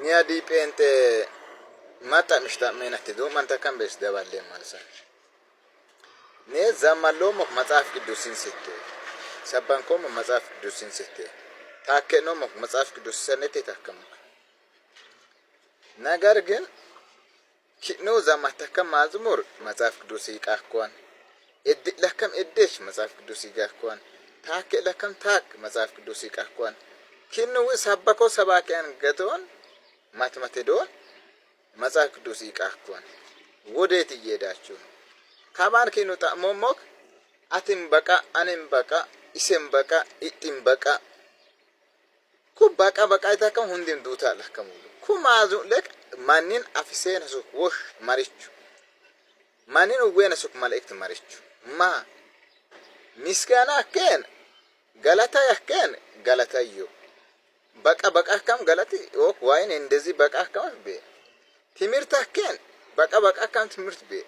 ኒያ ዲጴንጤ ማጣ ምሽታ መናትዶ ማንታ ካም በስ ደባለ ማለሳ ኔ ዛማሎም መጽሐፍ ቅዱስን ሰተ ሰባንኮም መጽሐፍ ቅዱስን ሰተ ታከኖም መጽሐፍ ቅዱስ ሰነቴ ታከም ነገር ግን ኪኖ ዛማተከም ማዝሙር መጽሐፍ ቅዱስ ይቃኳን እድ ለከም እደሽ መጽሐፍ ቅዱስ ይጋኳን ታከ ለከም ታክ መጽሐፍ ቅዱስ ይቃኳን ኪኖ ሰባኮ ሰባከን ገቶን ማትማቴዶን መጽሐፍ ቅዱስ ይቃኳን ወዴት እየሄዳችሁ ካባን ኪኖ ጣሞሞክ አትም በቃ አንም በቃ ኢሰም በቃ ኢጥም በቃ ኩባቃ በቃ ይታከም ሁንዲም ዱታ ለከሙ ኩማዙ ለክ ማንን አፍሴን ሱክ ወሽ ማሪቹ ማንን ወገነ ሱክ መልእክት ማሪቹ ማ ሚስጋና ከን ገላታ ያከን ገላታዩ በቃ ካም ገላቲ ኦክ ዋይን እንደዚህ በቃ ካም በ ትምህርት አከን በቃ ካም ትምህርት በ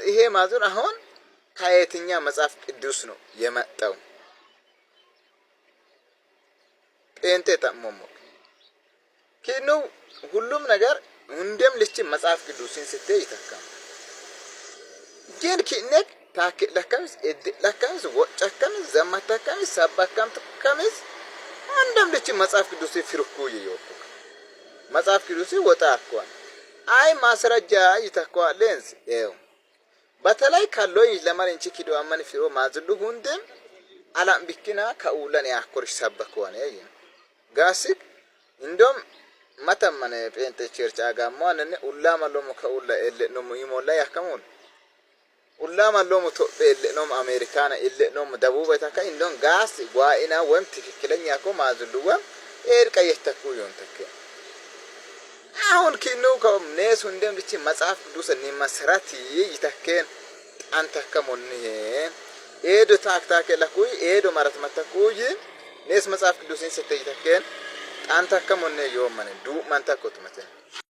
ይሄ ማዙር አሁን ከየትኛ መጽሐፍ ቅዱስ ነው የመጣው? ጴንጤ ታሞሞ ኪኑ ሁሉም ነገር እንደም ልች መጽሐፍ ቅዱስን ስትይ ይተካም ግን ኪነክ ታክ ለከምስ እድ ለከምስ ወጨከም ዘማታከም ሰባከም ተከምስ እንደም ልች መጽሐፍ ቅዱስ ፍርኩ ይዮኩ መጽሐፍ ቅዱስ ወጣ አኳን አይ ማስረጃ ይተካው ሌንስ ኤው በተላይ ካሎይ ለማንቺ ኪዶ አማን ፍሮ ማዝሉ ሁንደም አላም ቢኪና ከኡለን ያኮርሽ ሰበከው ነው ጋሲክ እንደም ማተማነ ጴንጤ ቸርች አጋማን እነ ኡላማ ሎሞ ከኡላ ኤለ ነው ይሞላ ያከሙን ኡላማ ሎሞ ቶጴ ኤለ ነው አሜሪካና ኤለ ነው ደቡብ ታካ እንደም ጋስ ጓኢና ወም ትክክለኛ ኮ ማዝሉዋ ኤር ቀየተኩ ይንተከ አሁን ኪኑ ከነሱ እንደም ልቺ መጽሐፍ ቅዱስ እኔ መስራት ይተከን አንተከሙን ኤዶ ታክታከ ለኩይ ኤዶ ማራት መተኩይ ነስ መጽሐፍ ቅዱስን ስትይተከን አንተከሙን የወመነ ዱ ማንታኮት መተ